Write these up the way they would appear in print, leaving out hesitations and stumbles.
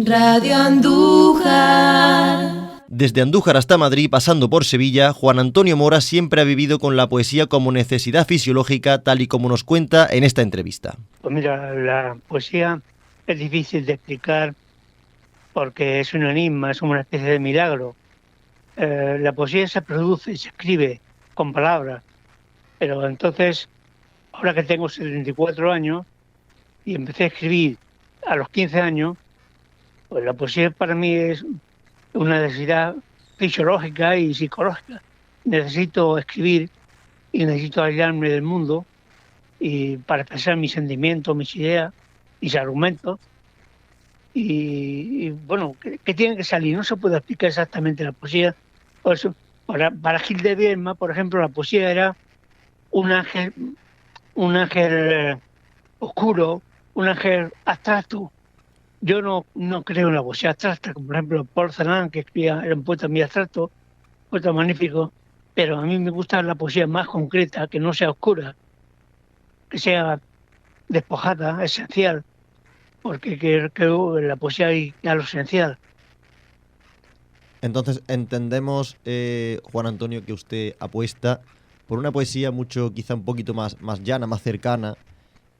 Radio Andújar. Desde Andújar hasta Madrid, pasando por Sevilla, Juan Antonio Mora siempre ha vivido con la poesía como necesidad fisiológica, tal y como nos cuenta en esta entrevista. Pues mira, la poesía es difícil de explicar porque es un enigma, es una especie de milagro. La poesía se produce y se escribe con palabras, pero entonces, ahora que tengo 74 años y empecé a escribir a los 15 años, pues la poesía para mí es una necesidad fisiológica y psicológica. Necesito escribir y necesito aislarme del mundo y para expresar mis sentimientos, mis ideas, mis argumentos. Y bueno, que tiene que salir. No se puede explicar exactamente la poesía. Por eso, para Gil de Vierma, por ejemplo, la poesía era un ángel oscuro, un ángel abstracto. Yo no creo en la poesía abstracta, como por ejemplo Paul Celan, que escribía, era un poeta muy abstracto, poeta magnífico, pero a mí me gusta la poesía más concreta, que no sea oscura, que sea despojada, esencial, porque creo en la poesía hay a lo esencial. Entonces entendemos, Juan Antonio, que usted apuesta por una poesía quizá un poquito más llana, más cercana.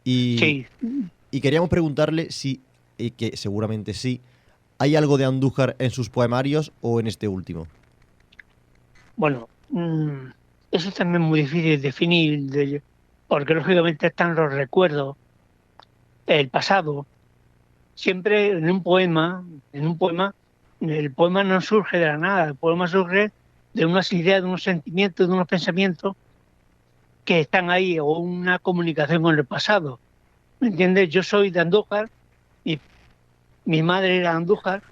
Sí. Y queríamos preguntarle si, y que seguramente sí, ¿hay algo de Andújar en sus poemarios o en este último? Bueno, eso también es muy difícil de definir, porque lógicamente están los recuerdos, el pasado. Siempre en un poema, el poema no surge de la nada, el poema surge de unas ideas, de unos sentimientos, de unos pensamientos que están ahí, o una comunicación con el pasado. ¿Me entiendes? Yo soy de Andújar, mi madre era de Andújar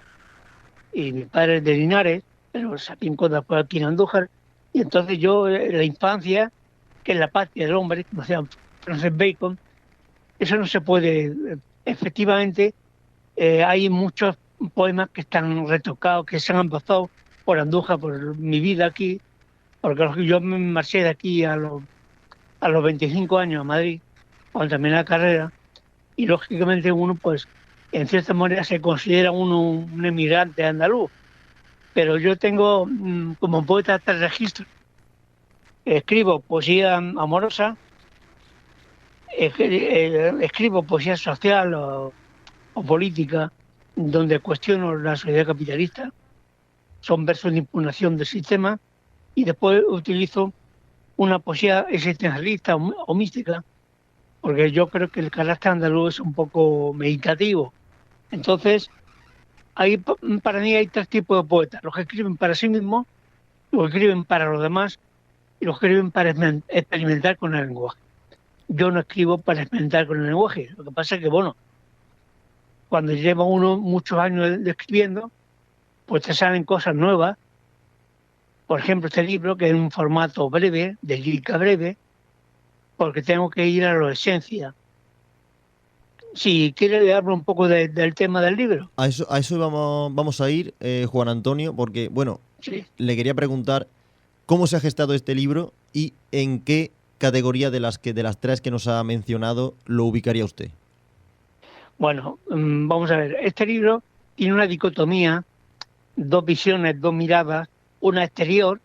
y mi padre es de Linares, pero se afincó después aquí en Andújar. Y entonces yo, en la infancia, que es la patria del hombre, como decía Francis Bacon, eso no se puede. Efectivamente, hay muchos poemas que están retocados, que se han pasado por Andújar, por mi vida aquí, porque yo me marché de aquí a los 25 años a Madrid, cuando terminé la carrera, y lógicamente uno, pues, en cierta manera se considera uno un emigrante andaluz, pero yo tengo como poeta tres registros. Escribo poesía amorosa, escribo poesía social o política, donde cuestiono la sociedad capitalista, son versos de impugnación del sistema, y después utilizo una poesía existencialista o mística, porque yo creo que el carácter andaluz es un poco meditativo. Entonces, para mí hay tres tipos de poetas: los que escriben para sí mismos, los que escriben para los demás y los que escriben para experimentar con el lenguaje. Yo no escribo para experimentar con el lenguaje. Lo que pasa es que, bueno, cuando lleva uno muchos años escribiendo, pues te salen cosas nuevas. Por ejemplo, este libro, que es un formato breve, de lírica breve, porque tengo que ir a la esencia. Si quiere, le hablo un poco del tema del libro. A eso vamos a ir, Juan Antonio, porque, bueno, Sí. le quería preguntar cómo se ha gestado este libro y en qué categoría de las tres que nos ha mencionado lo ubicaría usted. Bueno, vamos a ver. Este libro tiene una dicotomía, dos visiones, dos miradas, una exterior,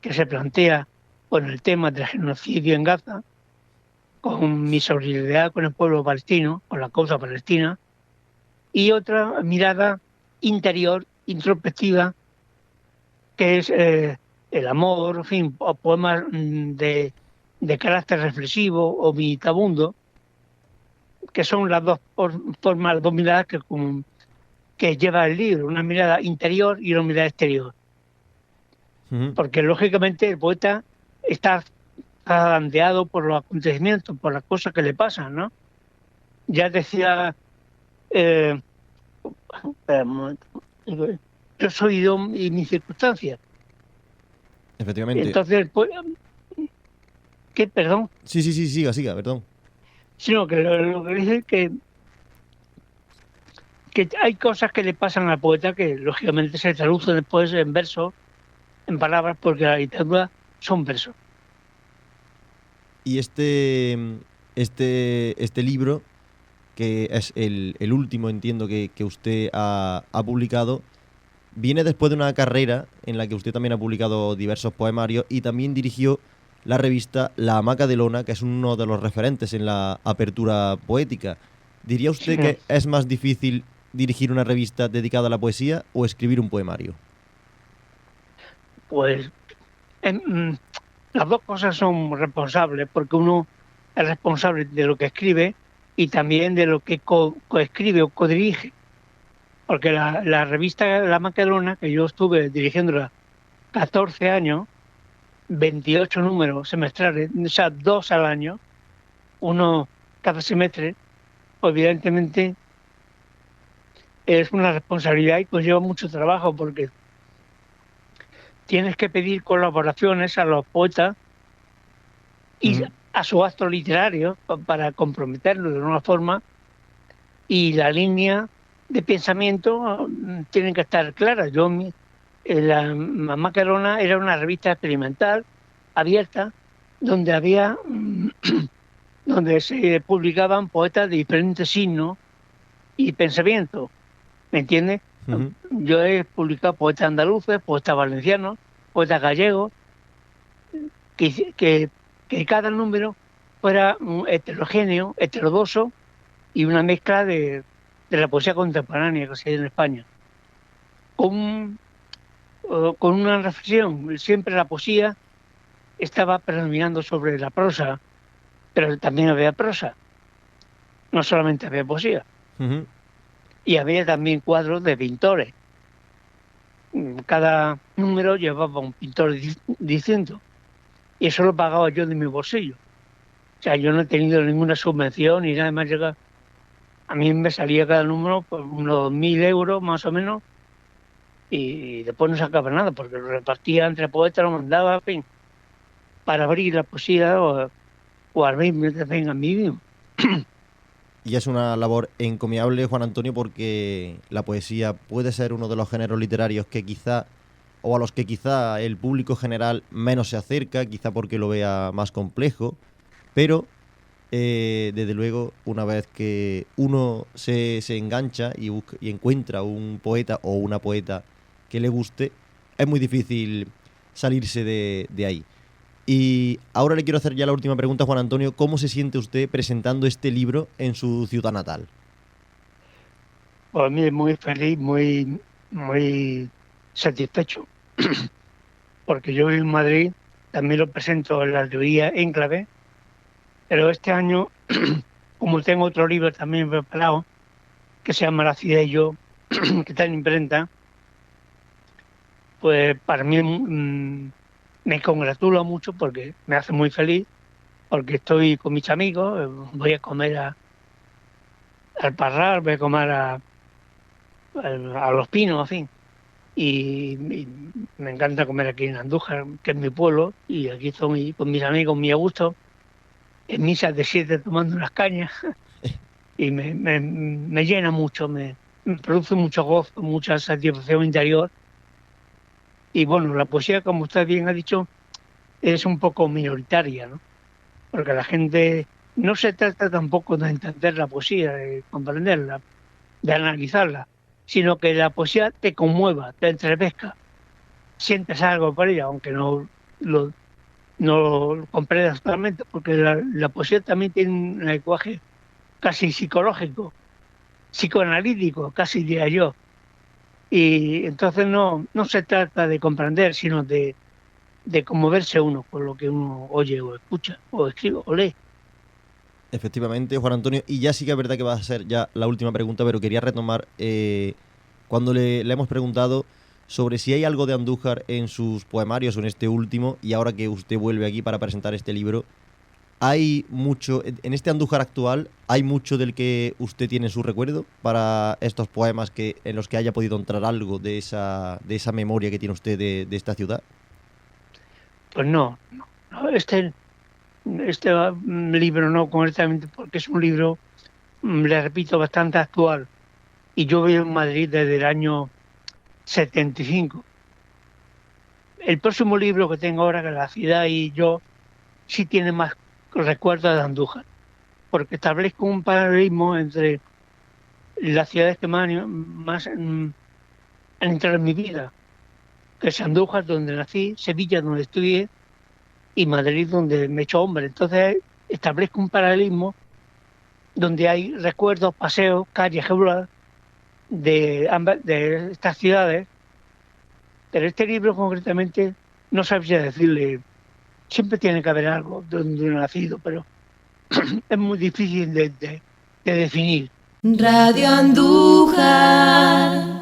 que se plantea con el tema del genocidio en Gaza, con mi solidaridad con el pueblo palestino, con la causa palestina, y otra mirada interior, introspectiva, que es el amor, en fin, o poemas de carácter reflexivo o meditabundo, que son las dos formas, las dos miradas que lleva el libro, una mirada interior y una mirada exterior. Porque lógicamente el poeta está zarandeado por los acontecimientos, por las cosas que le pasan, ¿no? Ya decía, espera un momento, yo soy yo y mis circunstancias. Efectivamente. Entonces, ¿qué? Perdón. Sí, siga, perdón. Sino que lo que dice es que hay cosas que le pasan al poeta que lógicamente se traducen después en versos, en palabras, porque la literatura son versos. Y este libro que es el último, entiendo, que usted ha publicado, viene después de una carrera en la que usted también ha publicado diversos poemarios y también dirigió la revista La Hamaca de Lona, que es uno de los referentes en la apertura poética. ¿Diría usted Sí, que es más difícil dirigir una revista dedicada a la poesía o escribir un poemario? pues em, mm, las dos cosas son responsables, porque uno es responsable de lo que escribe y también de lo que coescribe o codirige. Porque la revista La Maquedona, que yo estuve dirigiéndola 14 años, 28 números semestrales, o sea, dos al año, uno cada semestre, pues evidentemente es una responsabilidad y conlleva mucho trabajo, porque tienes que pedir colaboraciones a los poetas y Ujú. a sus actos literarios para comprometerlos de una forma, y la línea de pensamiento tienen que estar claras. La Mamá Carona era una revista experimental, abierta, donde había donde se publicaban poetas de diferentes signos y pensamientos, ¿me entiendes? Ujú. Yo he publicado poetas andaluces, poetas valencianos, poetas gallegos, que, que, que cada número fuera heterogéneo, heterodoxo y una mezcla de la poesía contemporánea que se hay en España. Con, con una reflexión, siempre la poesía estaba predominando sobre la prosa, pero también había prosa, no solamente había poesía. Ujú. Y había también cuadros de pintores. Cada número llevaba un pintor distinto. Y eso lo pagaba yo de mi bolsillo. O sea, yo no he tenido ninguna subvención ni nada más. A mí me salía cada número por unos 1.000 euros más o menos, y después no sacaba nada porque lo repartía entre poetas, lo mandaba, en fin, para abrir la poesía o abrirme también a mí mismo. Y es una labor encomiable, Juan Antonio, porque la poesía puede ser uno de los géneros literarios que quizá, o a los que quizá el público general menos se acerca, quizá porque lo vea más complejo, pero desde luego, una vez que uno se engancha y encuentra un poeta o una poeta que le guste, es muy difícil salirse de ahí. Y ahora le quiero hacer ya la última pregunta, Juan Antonio. ¿Cómo se siente usted presentando este libro en su ciudad natal? Pues mí muy feliz, muy satisfecho, porque yo vivo en Madrid, también lo presento en la librería Enclave, pero este año, como tengo otro libro también preparado, que se llama La ciudad y yo, que está en imprenta, pues para mí me congratula mucho porque me hace muy feliz, porque estoy con mis amigos, voy a comer al Parral, voy a comer a Los Pinos, en fin. Y me encanta comer aquí en Andújar, que es mi pueblo, y aquí estoy con mis amigos muy a gusto, en misas de 7 tomando unas cañas, y me llena mucho, me produce mucho gozo, mucha satisfacción interior. Y bueno, la poesía, como usted bien ha dicho, es un poco minoritaria, ¿no? Porque la gente, no se trata tampoco de entender la poesía, de comprenderla, de analizarla, sino que la poesía te conmueva, te entremezca, sientes algo por ella, aunque lo, no lo comprendas totalmente, porque la poesía también tiene un lenguaje casi psicológico, psicoanalítico, casi diría yo. Y entonces no se trata de comprender, sino de conmoverse uno con lo que uno oye o escucha o escribe o lee. Efectivamente, Juan Antonio. Y ya sí que es verdad que va a ser ya la última pregunta, pero quería retomar cuando le hemos preguntado sobre si hay algo de Andújar en sus poemarios o en este último, y ahora que usted vuelve aquí para presentar este libro, hay mucho, en este Andújar actual, hay mucho del que usted tiene en su recuerdo para estos poemas en los que haya podido entrar algo de esa memoria que tiene usted de esta ciudad. Pues no, este libro no concretamente, porque es un libro, le repito, bastante actual. Y yo vivo en Madrid desde el año 75. El próximo libro que tengo ahora, que La ciudad y yo, sí tiene más recuerdos de Andújar, porque establezco un paralelismo entre las ciudades que más han entrado en mi vida, que es Andújar, donde nací, Sevilla, donde estudié, y Madrid, donde me he hecho hombre. Entonces establezco un paralelismo donde hay recuerdos, paseos, callejuelas de estas ciudades, pero este libro concretamente no sabría decirle, siempre tiene que haber algo donde uno ha nacido, pero es muy difícil de definir. Radio Andújar.